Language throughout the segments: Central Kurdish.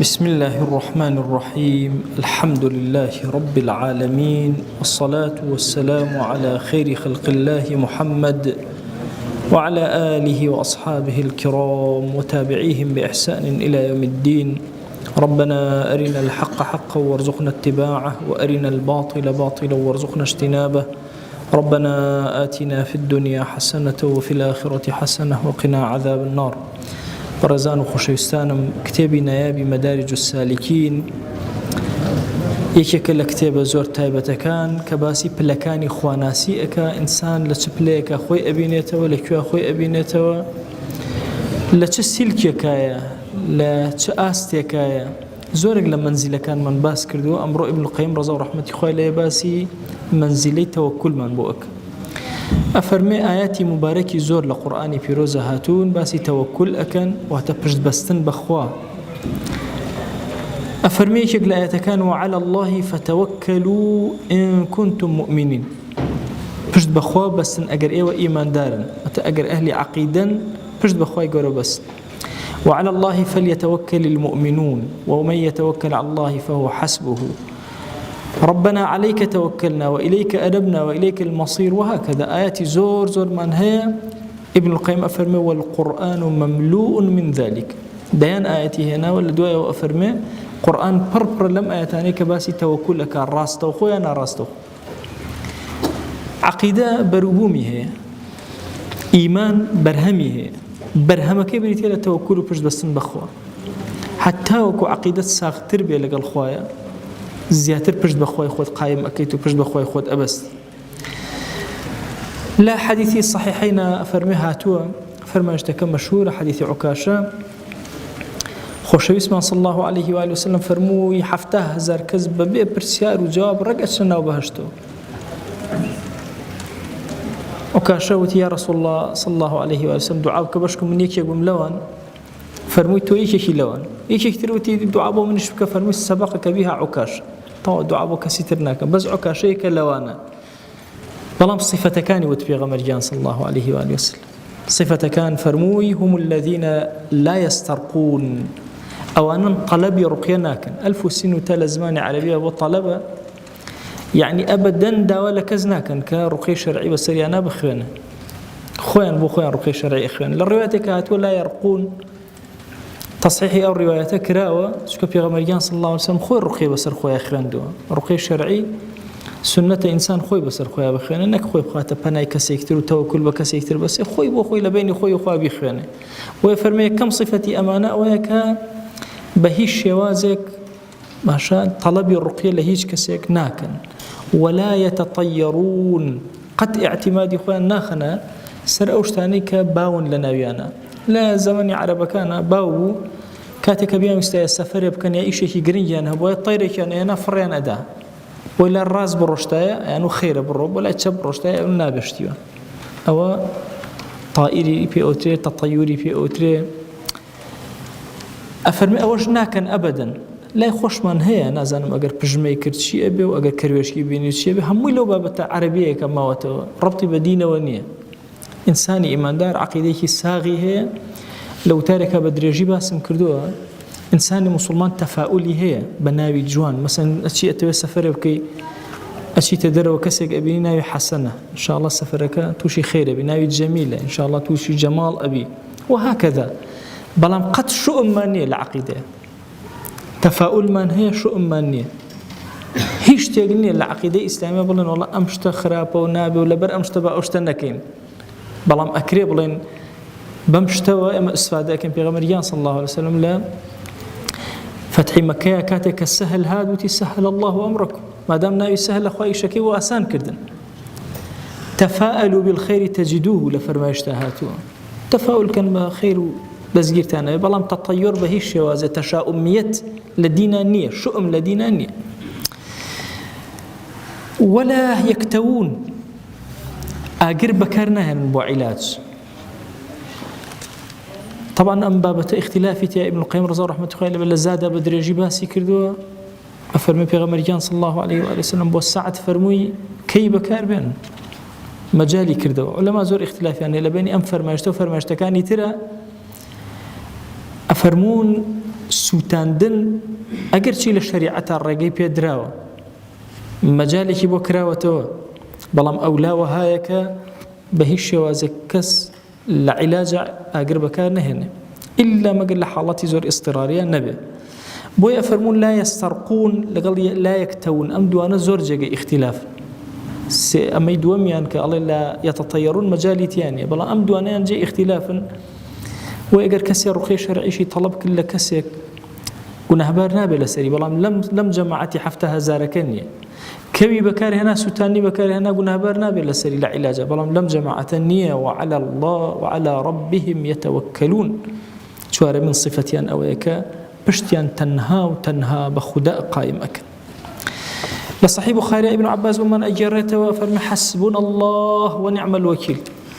بسم الله الرحمن الرحيم. الحمد لله رب العالمين، والصلاة والسلام على خير خلق الله محمد وعلى آله وأصحابه الكرام وتابعيهم بإحسان إلى يوم الدين. ربنا أرنا الحق حقا وارزقنا اتباعه، وأرنا الباطل باطلا وارزقنا اجتنابه. ربنا آتنا في الدنيا حسنة وفي الآخرة حسنة وقنا عذاب النار. برزان وخشوستانم كتابي نيابي مدارج السالكين یەکێکە لە کتێبە زۆر تایبەتەکان کە باسی پلەکانی خواناسی ئەکا، ئینسان لە چ پلەیەکە خۆی ئەبینێتەوە، لەکوێ خۆی ئەبینێتەوە، لە چ سیلکێکایە، لە چ ئاستێکایە. زۆرێک لە مەنزیلەکانمان باس کردووە. ئەمڕۆ ئیبن القەیم ڕەزا و ڕەحمەتی خوای لێ باسی مەنزیلەی تەوەکولمان بۆ ئەکە. ئەفەرمێ ئاياتی مبارەکی زۆر لە قورئانی پیرۆزە هاتوون باسی تەوەکل ئەکەن، واتە پشتبەستن بەخوا. ئەفەرمێ یەکێک لە ئاياتەکان وعلى الله فتوكلوا إن كنتم مؤمنين، پشت بەخوا بەستن ئەگەر ئێوە ئیماندارن، واتە ئەگەر ئەهلی عەقیدەن پشت بەخوای گەورە بەستن. وعلى الله فليتوكل المؤمنون ومن يتوكل على الله فهو حسبه. ربنا عليك توكلنا وإليك أنبنا وإليك المصير. وهكذا آيات زور من هي. ابن القيم أفرمي والقرآن مملوء من ذلك. ديان آياتي هنا ولا دوايا وأفرمي قرآن بربر لم آياتاني كباسي توكلك راستو خويا أنا راستو. عقيدة بربومي هي، إيمان برهمي هي، برهمك بريتي لتوكل وبجد بسن بخوا. حتى وكو عقيدة ساغ تربية لقل خوايا زياتر پشت بخوای خود قایم اكيت و پشت بخوای خود ابست. لا حديثي الصحيحين افرمي هاتوا فرماجتك مشهور حديث عكاشة خوشويس من صلى الله عليه وآله وسلم فرموي حفته هزار كذب ببئ برسيار وجواب رقع سنة وبهشتو. عكاشة وتي يا رسول الله صلى الله عليه وآله وسلم دعاء كبشكم من يك يقوم لوان. فرموي تو يكي لوان يكي تروتي دعاء من شبك فرموي سبقك بها عكاشة. طاو دعاء كسيترناك بس عكاشة كلوانا. بلام صفة كان وتبيغ مرجان صلى الله عليه وآله وسلم. صفة كان فرموي هم الذين لا يسترقون أو أن طلب رقيناك 1000 سنة تال زمان عربية وطلبة يعني أبدا داولا كزناك كرقي شرعي وسريانا بخوانه خوان بو خوان رقي شرعي إخوان. للروايات كاتوا لا يرقون تصحيحي أو روايات كراوة شكو بيغمريان صلى الله عليه وسلم خوي رقي بسر خويا إخوان دوا رقي شرعي سنة إنسان خوي بسر خويا بخوان إنك خوي بخاطة بناي كسيكتر وتوكل بكسيكتر بس خوي بو خوي لبيني خوي وخوا بخوانه. ويفرمي كم صفتي أمانة ويكا بهيش شوازك ماشا طلبي الرقية لهيش كسيك ناكن ولا يتطيرون قد اعتمادي خويا ناخنا سر أوشتاني كباون لناويانا. لا زماني عربا كان باو كاتك بيان مستوى السفر يبكن يعيش شيء جريان هو الطير كان أنا فريان أدا ولا الراس بروشتايا يعني خير بالرب ولا تشب بروشتايا النابشتيا أو طائري في أوتري تطيري في أوتري. أفرمي أوش ناكن أبدا لا يخش من هي نازن أجر بجمع كرت شيء أبي وأجر كرويش كيبيني شيء أبي هم لو بابت عربية كما وتو ربطي بدينه ونية. إنساني إيماندار عقيدتي ساغي هي لو تارك بدرجي باسم كردوها. إنساني مسلمان تفاؤلي هي بناوي جوان مثلا أشياء توي سفر بكي أشياء تدرى وكسك أبي ناوي حسنة إن شاء الله سفرك توشي خير أبي ناوي جميلة إن شاء الله توشي جمال أبي وهكذا. بلام قد شو أمانية العقيدة تفاؤل من هي شو أمانية هيش تيجني العقيدة إسلامية بلن والله أمشت خرابة ونابي ولا بر أمشت بأوشتنكين بلام أكري بلين بمشتوى أما استفادة كان بيغمريان صلى الله عليه وسلم لا فتح مكة كاتك السهل هاد وتسهل الله أمركم ما دام ناوي سهل أخوي شكي وأسان كردن. تفاءلوا بالخير تجدوه لفرمايشتهاتوا. تفاؤل كان بخير بزجيرتانا بلام تطير بهيش شوازة تشاؤمية لدينانية شؤم لدينانية. ولا يكتوون أجر بكرناها من بعلاج. طبعا أم بابة اختلافي ابن القيم رضي الله عنه بل زاد بدرجي باسي كردوا أفرمي بيغمريان صلى الله عليه وآله وسلم بوسعة فرموي كي بكار بين مجالي كردوا علماء زور اختلاف يعني لبيني أم فرماشته وفرماشته كان ترى أفرمون سوتاندن ئەگەر چی لە شەریعەتە ڕێگەی پێدراوە مەجالێکی بۆ کراوەتەوە بەڵام ئەولاوە هایە کە بە هیچ شێوازێک کەس لە عیلاجە ئاگر بەکار نەهێنێ إلا مەگەر لە حاڵەتی زۆر ئیستیڕاریە نەبێ بۆیە ئەفەرموون لا يسترقون لەگەڵ لا يكتوون ئەم دوانە زۆر جێگەی اختلاف ئەمەی دووەمیان کە ئەڵێ لا يتطيرون مەجالی تیانە بەڵام ئەم دوانەیان جێ اختلافن و ئەگەر کەسێ ڕوخی شەرعیشی تەڵەب کرد لە کەسێک گوناهبار نابێ لەسەری بەڵام لەم جەماعەتی 7,000 نییە كوي بكار هنا سوتاني بكار هنا قنابر نابل لسري لا علاج بلام لم جماعة النية وعلى الله وعلى ربهم يتوكلون شوار من صفتيان أويك بشتيان تنها بخداء قائمك لصحيح بخاري ابن عباس ومن أجرته وفرم حسبنا الله ونعم الوكيل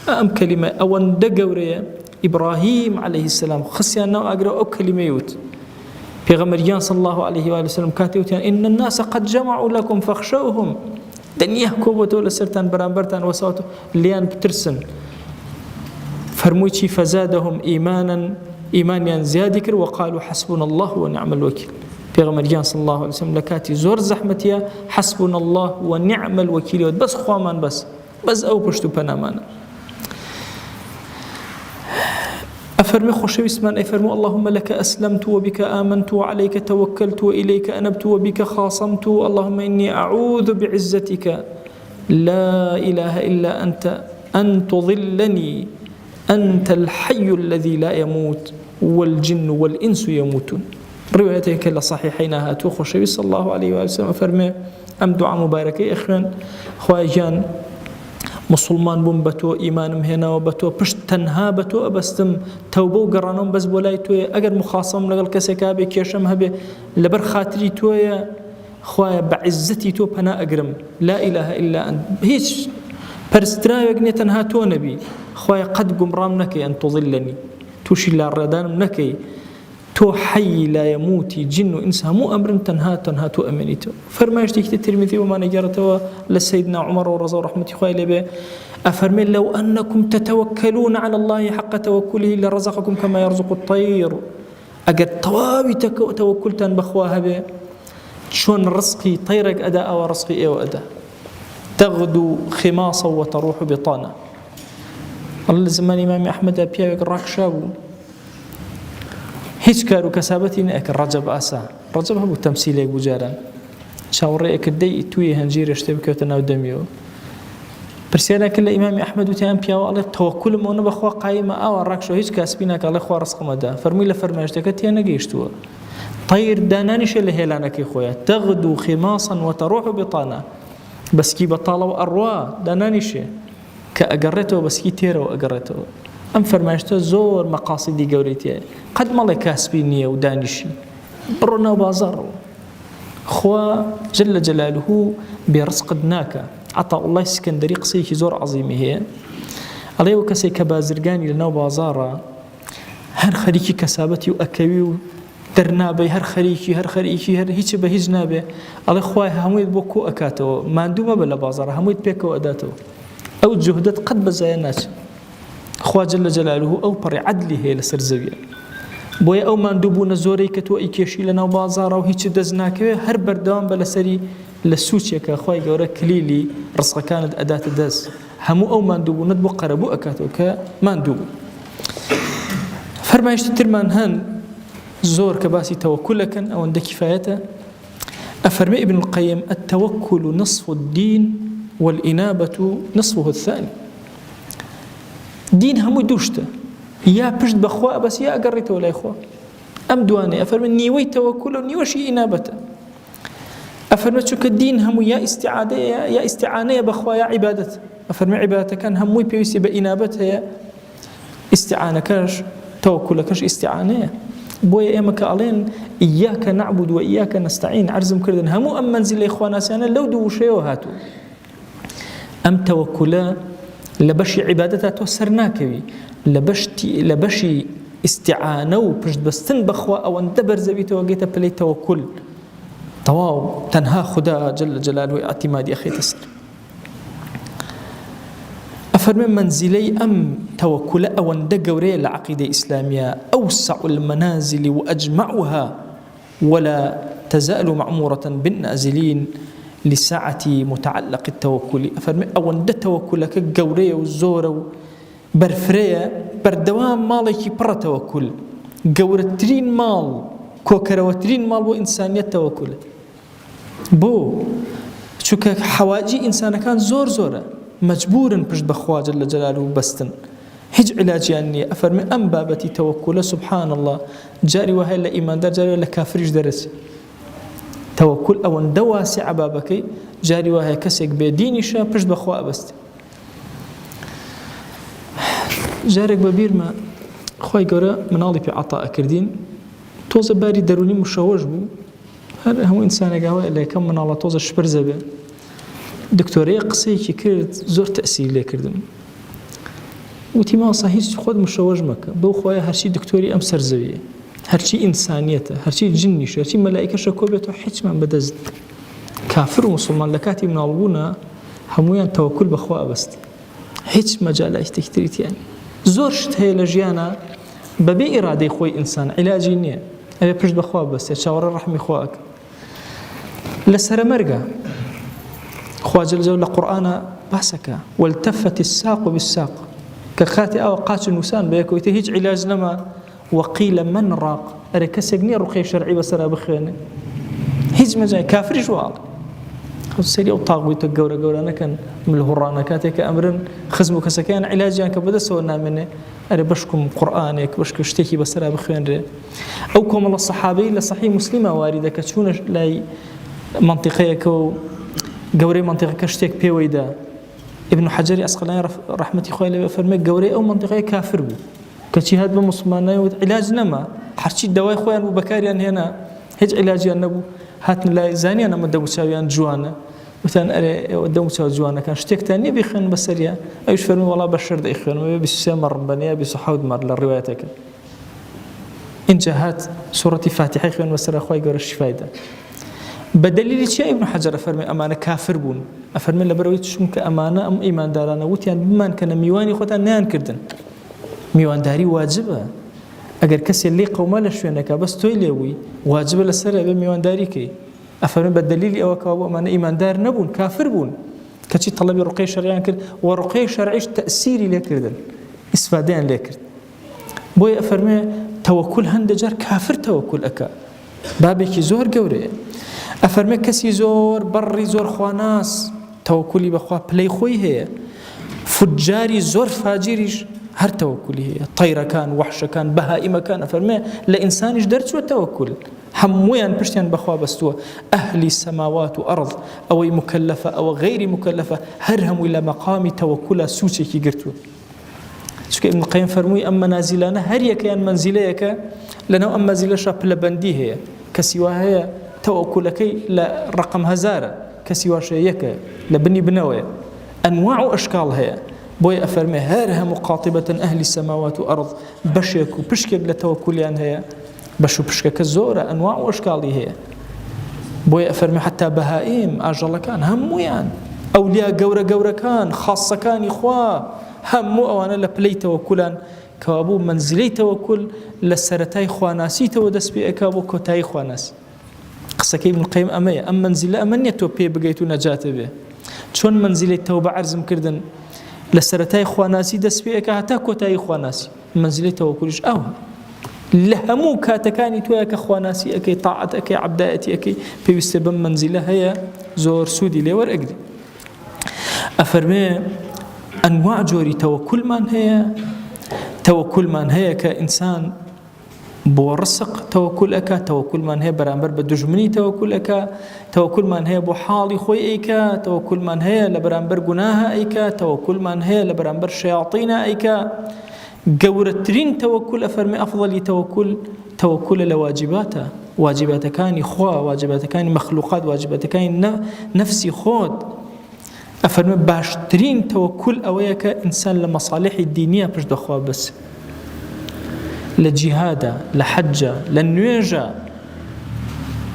أم كلمة أو دقورية إبراهيم عليه السلام خصيانا وأقرأ أو كلمة يوت پیغمبریان صلی الله علیه و آله وسلم کاتیوتیان ان الناس قد جمعوا لكم فاخشوهم دنیا کوبتو لسرتان برانبرتان وساتو لیان بترسن فرموی چی فزادهم ایمانا زیادی کر وقالوا حسبنا الله ونعم الوكيل پیغمبریان صلی الله علیه وسلم لکاتی زور زحمتیا حسبنا الله ونعم الوكيل بس خوامان بس او پشتو پنامان أفرمي خوشي اسمان أفرمو اللهم لك أسلمت وبك آمنت وعليك توكلت وإليك أنبت وبك خاصمت اللهم إني أعوذ بعزتك لا إله إلا أنت أن تضلني أنت الحي الذي لا يموت والجن والإنس يموتون روايتك لصحيحين هاتو خوشي صلى الله عليه وسلم أفرمي أم دعاء مباركي إخوان خواجان مسلمان بوم بتو إيمانم هنا وبتو پشت تنها بتو أبستم توبة وقرانهم بس بولاي توي أجر مخاصم لقل كسكابي كيشم هبي لبر خاطري توي خوايا بعزتي تو بنا أجرم لا إله إلا أنت هيش برستراي وجني تنها تو نبي خوايا قد قمرام نكي أن تضلني توشي لا ردان نكي تو حي لا يموت جن إنس مو أمر تنها تو أمنيته فرماش تكتب الترمذي وما نجرته لسيدنا عمر ورضي رحمة خوي به أفرمي لو أنكم تتوكلون على الله حق توكله لرزقكم كما يرزق الطير أجد طوابي توكلتا بخواها به شون رزقي طيرك أداء ورزقي إيه وأداء تغدو خماصا وتروح بطانا الله زمان إمام أحمد أبيا راك شابو هیچ کار و کەسابەتی نەکرد ڕەجەب ئاسا ڕەجەب هەبوو تەمسیلێک بوجاران چاوەڕێیەکردەی توی هەنجیرە شتێ بکەوتە ناو دەمیەوە پرسیارەکرد لە ئیمامی ئەحمەد وتیان پیاوە ئەڵێ تەوەکولم ئەوە بەخوا قایمە ئاوا ڕاکشەوە هیچ کاسبی ناکە ئەڵێ خوا ڕزقمەدا فەرمووی لە فەرمایشتەکە تێ نەگەیشتووە طیر دانانیشە لە هێلانەکەی خۆیان تەغدو خماصا وتروح بطانا بەسکی بەتاڵەوە ئەڕوا دانانیشێ کە ئەگەڕێتەوە بەسکی تێرەوە ئەگەڕێتەوە أم فرماشته زور مقاصدي قولتي قد مالك كاسبينية ودانشي برنا وبازار خوا جل جلاله برزق دناك عطاء الله اسكندري قصيك زور عظيمة هي عليه وكسي كبازرقاني لنا وبازارا هر خريكي كسابتي وأكوي درنابي هر خريكي هر هيك بهيج نابي عليه خواي همويد بوكو أكاتو ما عندو بلا بازار همويد بيكو أداتو أو جهدت قد بزاينات خوا جل جلاله أو بري عدلي هي لسر زوية بويا أو ما ندوبون زوري كتو أي كيشي لنا وبازارة وهيك دزناك هر بردوان بلا سري لسوتشي كأخوي جورا كليلي رزق كانت أداة دز همو أو ما ندوبون ندبو قربو أكاتو كما ندوبو فرمايش ترمان هن زور كباسي توكلك أو عند كفايته أفرمي ابن القيم التوكل نصف الدين والإنابة نصفه الثاني دين همو دوشته يا بشت بخوا بس يا أقريته ولا إخوة أم دواني أفرمي نيوي توكل ونيوشي إنابته أفرمي شو كالدين همو يا استعانة بخوا يا عبادة أفرمي عبادة كان همو بيوسي بإنابته يا استعانة كاش توكل كاش استعانة بويا إما كالين إياك نعبد وإياك نستعين عرزم كردن همو أم منزل إخوانا سيانا لو دو شيء هاتو أم توكلا لبشي عبادتها توسر ناكوي لبشي استعانة وبشت بستن بخوا أو اندبر زبيته وقيته بلي توكل طواو تنها خدا جل جلاله اعتمادي أخي تسر أفرمي منزلي أم توكل أو اندق وري العقيدة الإسلامية أوسع المنازل وأجمعها ولا تزال معمورة بالنازلين لسعة متعلق التوكل. أفرمي أو اند توكلك قوري والزور برفرية بردوام مالك بر توكل قورترين مال كوكروترين مال وإنسانية توكل بو شوك حواجي إنسان كان زور زورة مجبورا بجد بخوا جل جلاله بستن هج علاجي أني أفرمي أم بابتي توكل سبحان الله جاري وهي لا إيمان دار جاري ولا كافرش درس توكل أو دواسع بابك جاري وهي كسك بديني شا بجد بخوا بست جارك ببير ما خوي قرأ مناضي في عطاء كردين توز باري دروني مشوش بو هذا هو إنسان قهوة اللي كم من الله توز شبرزة به دكتوري قصي كي كرد زور تأثير لي كردم وتي ما صحيح خود مشوش مك بو خويا هرشي دكتوري أم سرزوية هرشي إنسانيته هرشي جنيش هرشي ملائكة شكوبته حكمة بدز كافر ومسلمان لكاتي من الغونا همويان توكل بخوا بست هيك مجال اشتكتريت يعني زورشت هي لجيانا ببي إرادة خوي إنسان علاجي نية أبي بجد بخوا بس شاور الرحمة خواك لسر مرقة خوا جل جل قرآن بحسك والتفت الساق بالساق كخاتي أو قاتل النسان بيكو يتهيج علاج لما وقيل من راق أركسجني رقي شرعي بسرا بخينه هيج مجال كافر جوال سري أو طاغوي تجورا جورا أنا كان من الهرانا كاتك أمر خزمو كسكان علاجي أنك بدأ سوينا منه أنا بشكم قرآنك بشكم اشتكي بسرا بخير أو كم الله الصحابي لصحيح مسلمة واردة كتشون لا منطقية كو جوري منطقة كشتك بيويدا ابن حجر أسقلاني رحمة خوي فرمي جوري أو منطقة كافر بو كشي هاد بمسلمانة علاج نما حرشي الدواء خوي أنا بكاري أن هنا هج علاجي أنا بو هاتن لا زاني أنا مدة مساويان جوانا مثلا أري ودم مساوي جوانا كان شتيك تاني بيخن بسريا أيش فرمي والله بشر ده إخوان ما بيسوي مر بنيا بيسحود مر للرواياتك إن جهات سورة فاتحة إخوان بسر أخوي جور الشفايدة بدليل شيء ابن حجر فرمي أمانة كافر بون أفرمي لبرويت شو كأمانة أم إيمان دارنا وتيان بمان كان ميواني خوتان نان كردن ميوان داري واجبة أجر كسي اللي قوما لشوينك بس تويلوي واجب للسر بميوان داري كي أفرمي بالدليل أو كابو أمانة إيمان دار نبون كافر بون كشي طلب رقي شرعي كرد ورقي شرعي تأثيري لكردن استفادين لكرد بوي أفرمي توكل هندجر كافر توكل أكا بابك زور جوري أفرمي كسي زور بري زور خواناس توكلي بخوا بلي خوي هي فجاري زور فاجريش هر توكلي هي طير كان وحش كان بهائم كان أفرمي لإنسان جدرت شو التوكل همويان بشتيان بخوا بستوا أهل السماوات وأرض أو مكلفة أو غير مكلفة هرهم إلى مقام توكل سوتي كي قرتو شكي ابن القيم فرموي أما نازلانا هريك يعني منزليك لأنه أما منزل شاب لبندي هي كسيوا هي توكلك لا رقم هزارة كسيوا شيك لبني بنوي أنواع أشكال هي بوي أفرمي هارها مقاطبة أهل السماوات وأرض بشيكو بشكل لتوكليان هي بشو بشكك الزورة أنواع وأشكال هي بوي أفرمي حتى بهائم أجل كان همويان أولياء جورة كان خاصة كان إخوة همو أوانا لبلي توكلان كابو منزلي توكل لسرتاي خواناسي تودس بأكابو كوتاي خواناس قصك ابن القيم أمية أم منزلة أمنيتو بي بقيتو نجاة به شون منزلي التوبة عرزم كردن لسرتاي خواناسي دس بأكا هتا كوتاي خواناسي منزلي توكلش أوها لهمو كاتكاني توياك خواناسي أكي طاعة أكي عبدائتي أكي في بستبن منزلة هي زور سودي ليور أقدي أفرمي أنواع جوري توكل من هي كإنسان بورسق توكل أكا توكل من هي برامبر بدجمني توكل أكا توكل من هي بحالي خوي أيكا توكل من هي لبرامبر جناها أيكا توكل من هي لبرامبر شياطين أيكا جورترين توكل أفرمي أفضل توكل لواجباته واجبات كان إخوة واجبات كان مخلوقات واجبات كان نفسي خود أفرمي باشترين توكل أويك إنسان لمصالح الدينية بجد أخوة بس لجهادة لحجة للنواجة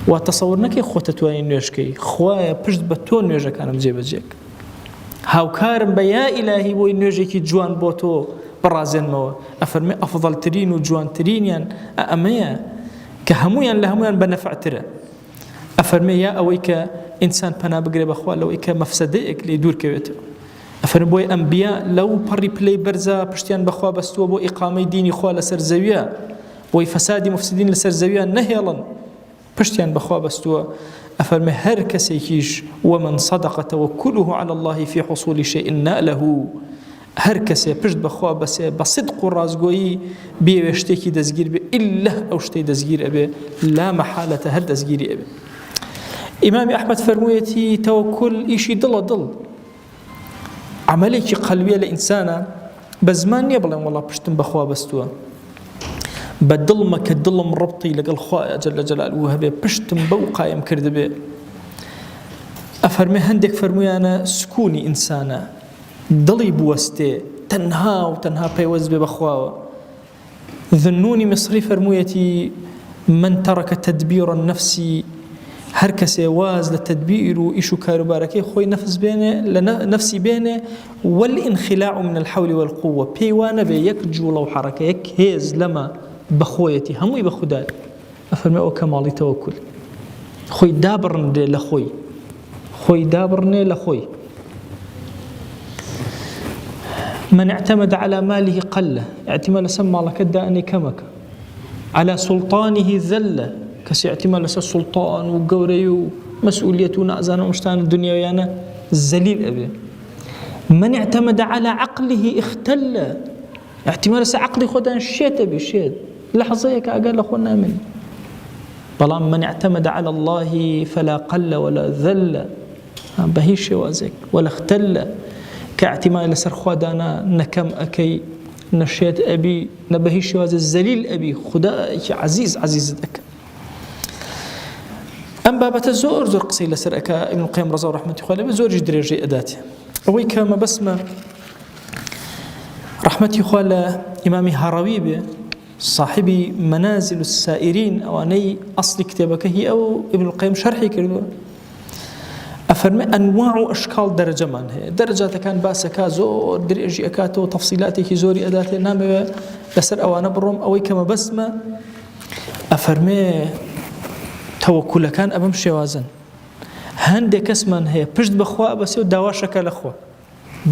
وتصورناك خوتة تواني نواجكي خوايا بجد بتون نواجة كان بجيب جيك هاوکارم بە یا ئیلاهی بۆی نوێژێکی جوان بۆ تۆ بڕازێنمەوە. ئەفەرمێ ئەفضەلترین و جوانترینیان ئەمەیە کە هەمویان لە هەمویان بەنەفعترە. ئەفەرمێ یا ئەوەی کە ئینسان پەنا بگرێ بەخوا لەوەی کە مەفسەدەیەک لێ دوورکەوێتەوە. ئەفەرمێ بۆی ئەنبیا لەو پەڕی پلەی بەرزە پشتیان بەخوا بەستووە بۆ ئیقامەی دینی خوا لەسەر زەویە، بۆی فەسادی مفسدین لەسەر زەویان نەهێڵن، پشتیان بەخوا بەستووە. ئەفەرمێ هەر کەسێکیش ومن صدق توكله على الله في حصول شيء ناله، هەر کەسێ پشت بەخوا بەسێ بە صدق و ڕازگۆیی بێوێ شتێکی دەستگیر بێ ئیلا ئەو شتەی دەستگیر ئەبێ لا مەحالەتە هەر دەستگیری ئەبێ. ئیمامی ئەحمەد فەرموویەتی تەوەکل ئیشی دڵە دڵ، عملێکی قەلبیە لە ئینسانە، بە زمان نییە بڵێن وەڵا پشتم بەخوا بەستووە، بە دڵمە کە دڵم ڕبطی لەگەڵ خوایە جەل جەلاله هەبێ پشتم بەو قایم کردبێ. ئەفەرمێ هەندێک فەرموویانە سکوونی ئینسانە، دڵی بوەستێ تەنها و تەنها پەیوەست بێ بەخواوە. ذنونی مصری فەرموویەتی من تەرەکە تەدبیر النەفس، هەر کەسێ واز لە تەدبیر و ئیش و کاروبارەکەی خۆی نەفسی بێنێ والانخلاع من الحول والقوة، پێی وانە بێ یەک جوڵە و حەرەکە یەک هێز لەمە بەخۆیەتی هەمووی بە خودای. ئەفەرمێ ئەو کەماڵی تەوەکل، خۆی دابڕنێ لە خۆی، خۆی دابڕنێ لە خۆی. من اعتمد على ماله قله، اعتماد لەسەر ماڵەکەتدا ئەنێ کەمەکە. على سلطانه ذله، کەسی اعتماد لەسەر سوڵتان و گەورەی و مەسئولیەت و نازانە و شتانە دنیاویانە زەلیل ئەبێ. من اعتمد على عقله اختل، اعتماد لەسەر عقلی خۆدان شێت ئەبێ، شێت لەحظەیەکە ئەگەر لە خۆ نامێنی. بەڵام من اعتمد على الله فلا قل ولا ذل، بە هیچ شێوازێک ولا اختل، کە اعتماد لەسەر خوادانە نەکەم ئەکەی نەشێت ئەبی نە بە هیچ شێوازە زەلیل ئەبی، خودایەکی عەزیز عەزیزت ئەکە. ئەم بابەتە زۆر زۆر قسەی لەسەر ئەکا ئیبن القەیم ڕەزا و ڕەحمەتی خوا لێبێ، زۆریش درێژەی ئەداتێ. ئەوەی کە مەبەسمە ڕەحمەتی خوا لە ئیمامی هەڕەوی بێ صاحبی منازل السائرین، ئەوانەی ئەسڵی کتێبەکە هی ئەو ئیبن القەیم شەرحی کردووە. ئەفەرمێ ئەنواع و ئەشکاڵ دەرەجەمان هەیە، دەرەجاتەکان باسەکە زۆر درێژی ئەکاتەوە، تەفسیلاتێکی زۆری ئەداتێ، نامەوێ لەسەر ئەوانە بڕۆم. ئەوەی کە مەبەسمە ئەفەرمێ تەوەکولەکان ئەبەم شێوازن. هەندێک کەسمان هەیە پشت بەخوا بەسێ و داواشەکە لەخوا،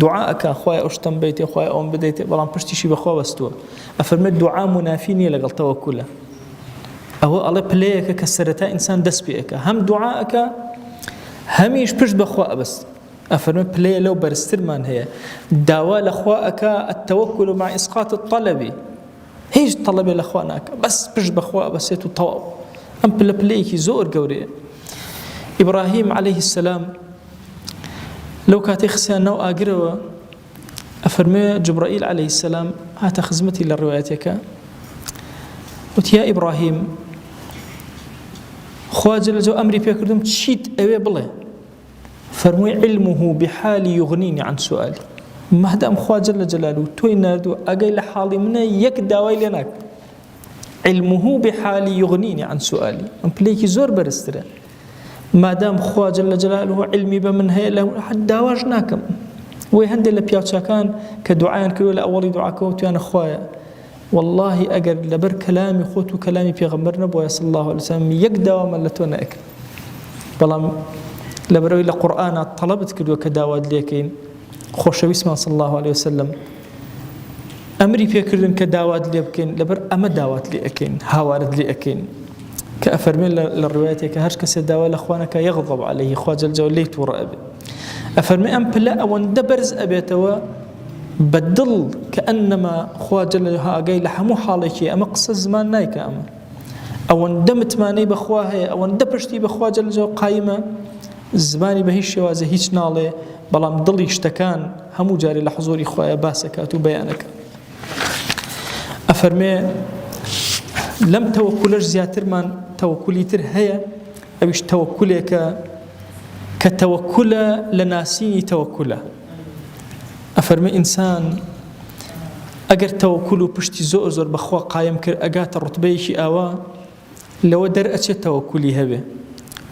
دوعاءەکە خوای ئەو شتم بیتێ، خوای ئەوم بدەیتێ، بەڵام پشتیشی بەخوا بەستووە. ئەفەرمێ دوعا منافی نییە لەگەڵ تەوەکولە. ئەوە ئەڵێ پلەیەکە کە سەرەتا ئینسان دەست پێ ئەکا، هەم دوعاءەکە هەمیش پشت بەخوا ئەبەست. ئەفەرمێ پلەیە لەو بەرزترمان هەیە، داوا لەخوا ئەکا التەوەکل مع ئسقاط الطلب، هیچ طلبێ لەخوا ناکە، بەس پشت بەخوا ئەبەسێت و تەواو. ئەم پلەیەکی زۆر گەورەیە. ئیبراهیم عەلەیهی السەلام لەو کاتێ خسیان ناو ئاگرەوە، ئەفەرمێ جبرائیل عەلەیهی السەلام هاتە خزمەتی لە ڕوایەتێکە، وتی یا ئیبراهیم خوا جەل جەلاوە ئەمری پێکردم چیت ئەوێ بڵێ. فەرمووی علمه بحالی یغنینی عن سؤالی، مەدام خوا جەل جەلاوە تۆی ناردووە ئەگەی لە حاڵی منە یەک داوای لێ ناکە. علمه بحالی یغنینی عن سؤالی، ئەم پلەیەکی زۆر بەرزترە. مادام خوا جەل جەلاوە علمی بە من هەیە لە داواش ناکەم. وی هەندێک لە پیاوچاکان کە دوعایان کردووە لە ئەوەڵی دوعاکەوە تویانە خوایە والله ئەگەر لەبەر کەلامی خۆت و کەلامی پێغەمبەر نەبووە صلی الله علیه وسلم یەک داوامە لە تۆ نەئەکرد، بەڵام لەبەرەوەی لە قورئانە تەڵەبت کردووە کە داوات لێکەین. خۆشەویستمان صلی الله علیه وسلم ئەمری پێکردن کە داوات لێ بکەین، لەبەر ئەمە داوات لێ ئەکەین، هاوارت لێ ئەکەین. کە ئەفەرمێن لە ڕوایەتێکە هەر کەسێ داوا لە خوانەکە یەغضب عەلەیهی، خوا جەل جەلاوە لێی تووڕە ئەبێ. ئەفەرمێ ئەم پلە ئەوەندە بەرز ئەبێتەوە بەدڵ کە ئەنەما خوا جەل جەلاوە ئاگای لە هەموو حاڵێکی، ئەمە قسە زمان نایکە، ئەمە ئەوەندە متمانەی بەخوا هەیە، ئەوەندە پشتی بەخوا جەل جەلاوە قایمە، زمانی بە هیچ شێوازە هیچ ناڵێ، بەڵام دڵی شتەکان هەموو جارێ لە حزوری خوایە باسەکات و بەیانەکە. ئەفەرمێ لەم تەوەکولەش زیاترمان تەوەکولی تر هەیە، ئەویش تەوەکولێکە کە تەوەکولە لە ناسینی تەوەکولە. ئەفەرمێ ئینسان ئەگەر تەوەکول و پشتی زۆر زۆر بەخوا قایم کرد ئەگاتە ڕوتبەیەکی ئاوا، لەوە دەرئەچێت تەوەکولی هەبێ،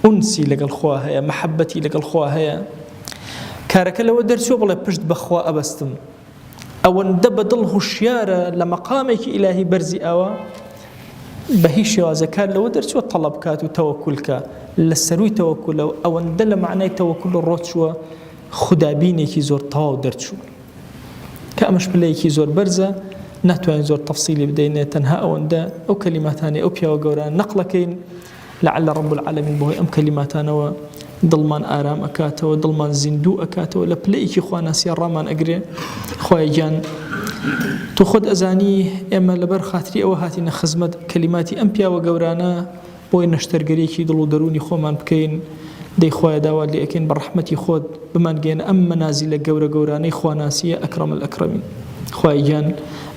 ئونسی لەگەڵ خوا هەیە، مەحەبەتی لەگەڵ خوا هەیە، کارەکە لەوە دەرچووە بڵێ پشت بەخوا ئەبەستم ئەوەندە بەدڵ هوشیارە لە مەقامێکی ئیلاهی بەرزی ئەوە بە هیچ شێوازە کار لەوە دەرچووە تەڵەب کات و تەوەکولکە لە سەروی تەوەکولەوە ئەوەندە لە معنای تەوەکول ڕۆچووە خودابینێکی زۆر تەواو دەرچوو کە ئەمەش پلەیەکی زۆر بەرزە ناتوانین زۆر تەفسیلی بدەینێت تەنها ئەوەندە ئەو کەلیماتانەی ئەو پیاوە گەوران نەقڵەکەین لعل رب العالمین بۆی ئەم کەلیماتانەوە دڵمان ئارام ئەکاتەوە دڵمان زیندوو ئەکاتەوە لە پلەیەکی خواناسیە ڕامان ئەگرێ خوای گیان تو خۆت ئەزانی ئێمە لەبەر خاتری ئەوە هاتینە خزمەت کەلیماتی ئەم پیاوە گەورانە بۆی نەشتەرگەریەکی دڵ و دەرونی خۆمان بکەین دەی خوایە داوا لێ ئەکەین بە ڕەحمەتی خۆت بمانگەێنە ئەم مەنازیلە گەورە گەورانەی خواناسیە ئەکرەم الئەکرەمین خوای گیان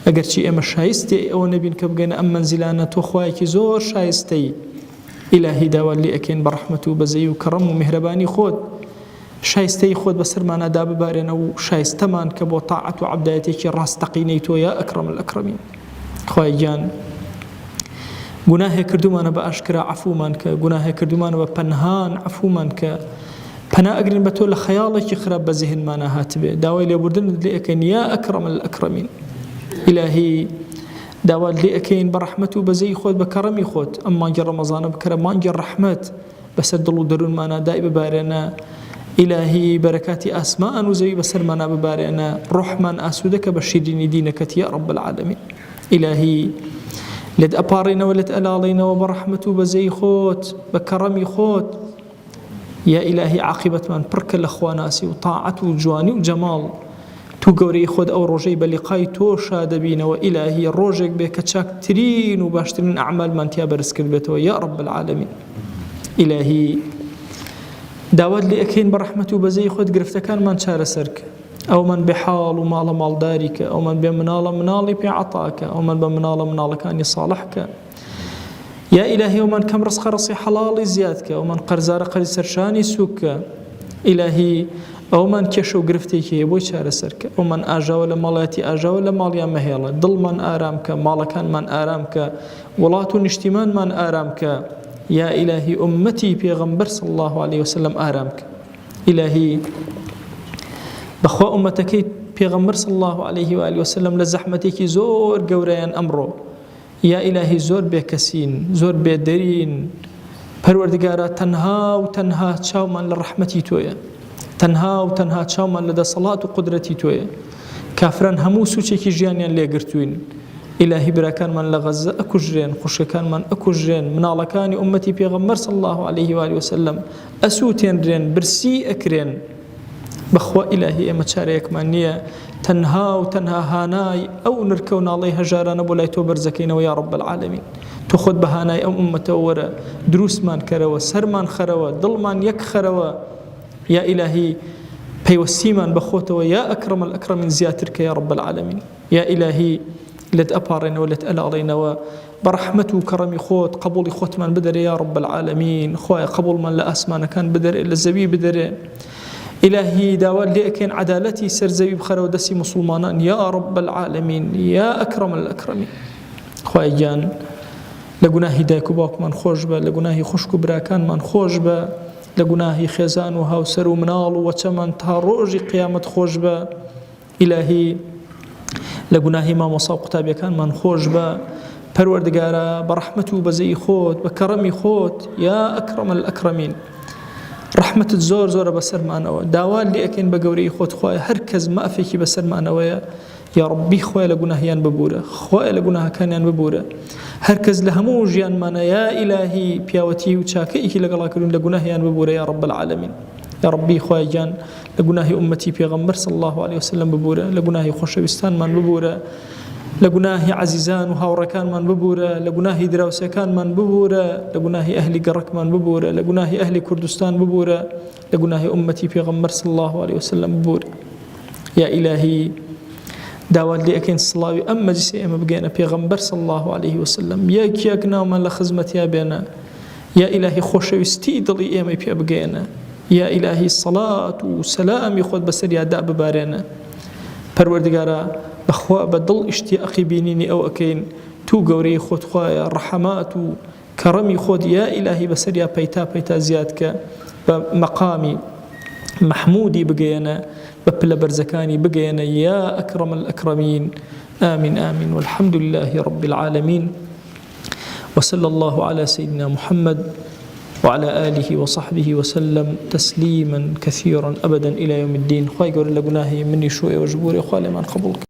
ئەگەرچی ئێمە شایستێ ئەوە نەبین کە بگەینە ئەم مەنزیلانە تۆ خوایەکی زۆر شایستەی إلهي داوال لي أكين برحمته بزي وكرم ومهرباني خود شايستي خود بسرمان أداب بارين أو شايستمان كبو طاعة وعبدايتك راس تقينيتو يا أكرم الأكرمين خواهي جان گناه کردومان بأشكرا عفو مانك گناه كردومان بپنهان عفو مانك پنا أقرن بتو لخيالك خراب بذهن مانا هاتبه داوال لي بردن لي أكين يا أكرم الأكرمين إلهي داوال لي أكين برحمته بزي خود بكرمي خود أما جر رمضان بكرم ما جر رحمت بسر دلو درون مانا دائب بارنا إلهي بركاتي أسماء وزي بسر مانا ببارنا رحمن أسودك بشيرين دينك يا رب العالمين إلهي لد أبارينا ولد ألالينا وبرحمته بزي خود بكرمي خود يا إلهي عاقبة من برك الأخواناسي وطاعة وجواني وجمال تو گەورەی خۆت ئەو ڕۆژەی بە لیقای تۆ شادەبینەوە ئیلاهی ڕۆژێک بێ کە چاکترین و باشترین ئەعمالمان تیا بەرز کرد بێتەوە یا رب العالمین ئیلاهی داوات لێ ئەکەین بە ڕەحمەت و بەزەی خۆت گرفتەکانمان چارەسەرکە ئەومان بێ حاڵ و ماڵە ماڵداریکە ئەومان بێ مناڵە مناڵی پێ عەتاکە ئەومان بە مناڵە مناڵەکانی ساڵحکە یا ئیلاهی ئەومان کەم ڕزقە ڕزقی حەڵاڵی زیادکە ئەومان قەرزارە قەرزی سەرشانی سووککە ئیلاهی ئەومان کێشە و گرفتێکی بۆی چارەسەرکە ئەومان ئاژاوە لە ماڵەتی ئاژاوە لە ماڵیان مەهێڵە دڵمان ئارامکە ماڵەکانمان ئارامکە وڵات و نیشتیمانمان ئارامکە یا ئیلاهی ئومەتی پێغەمبەر صلی الله عليه وسلم ئارامکە ئیلاهی بەخوا ئومەتەکەی پێغەمبەر صلی الله عليه وآله وسلم لە زەحمەتێکی زۆر گەورەیان ئەمڕۆ یا ئیلاهی زۆر بێکەسین زۆر بێدەرین پەروەردگارە تەنها و تەنها چاومان لە ڕەحمەتی تۆیە تەنها و تەنها چاومان لە دەسەڵات و قودرەتی تۆیە کافران هەموو سوچێکی ژیانیان لێگرتوین ئیلاهی براکانمان لە غەزە ئەکوژرێن خوشکەکانمان ئەکوژرێن مناڵەکانی ئومەتی پێغەمبەر صلی الله عليه وآله وسلم ئەسووتێنرێن برسی ئەکرێن بەخوا ئیلاهی ئێمە چارەیەکمان نییە تەنها و تەنها هانای ئەو نرکە و ناڵەی هەژارانە بۆ لای تۆ بەرزەکەینەوە یا رب العالمین تۆ خۆت بە هانای ئەم ئومەتەوە وەرە دروستمان کەرەوە سەرمان خەرەوە دڵمان یەک خەرەوە يا إلهي بيوسيمان بخوته يا أكرم الأكرمين زياترك يا رب العالمين يا إلهي لد أبارنا ولد ألالينا وبرحمته وكرمي خوت قبول خوت من بدر يا رب العالمين خويا قبول من لا أسمان كان بدر إلا الزبي بدر إلهي داوال لي أكين عدالتي سر زبي بخير ودسي مسلمان يا رب العالمين يا أكرم الأكرمين خويا جان لقناهي دايكو باك من خوشبه لقناهي خشكو براكان من خوشبه لقناهي خزان وهاوسر ومنال وچمن تا روجي قيامت خوش با إلهي لقناهي ما مصاب قتابي كان من خوش با پروردگارا برحمته بزي خود بكرمي خود يا أكرم الأكرمين رحمة الزور زور بسر معنوه داوال لي أكين بقوري خود خواهي هركز ما أفيكي بسر معنوه يا ربي خويا لقناهيان ببورة خويا لقناها كانيان ببورة هركز لهمو جيان مانا يا إلهي بياوتي وشاكئك لقلا كلون لقناهيان ببورة يا رب العالمين يا ربي خويا جان لقناهي أمتي بيغمبر صلى الله عليه وسلم ببورة لقناهي خوشوستان من ببورة لقناهي عزيزان وهاوركان من ببورة لقناهي دراوسكان من ببورة لقناهي أهل قرك من ببورة لقناهي أهل كردستان ببورة لقناهي أمتي بيغمبر صلى الله عليه وسلم ببورة يا إلهي داوال لي أكين صلاوي أما جسي أما بقينا بيغمبر صلى الله عليه وسلم ياكنا ومن لخزمة يا بينا يا إلهي خوشي استيدلي أما بقينا يا إلهي الصلاة وسلام يخوض بسر يا داب بارينا پروردگارا بخوا بدل اشتياقي بينيني أو أكين تو قوري خود خوايا رحمات وكرمي خود يا إلهي بسر يا بيتا زيادك بمقامي محمودي بقينا ببلا برزكاني بقينا يا أكرم الأكرمين. آمين آمين، والحمد لله رب العالمين، وصلى الله على سيدنا محمد وعلى آله وصحبه وسلم تسليما كثيرا أبدا إلى يوم الدين. خواهي قول الله قناهي مني شوئي وجبوري وخالي من قبولك.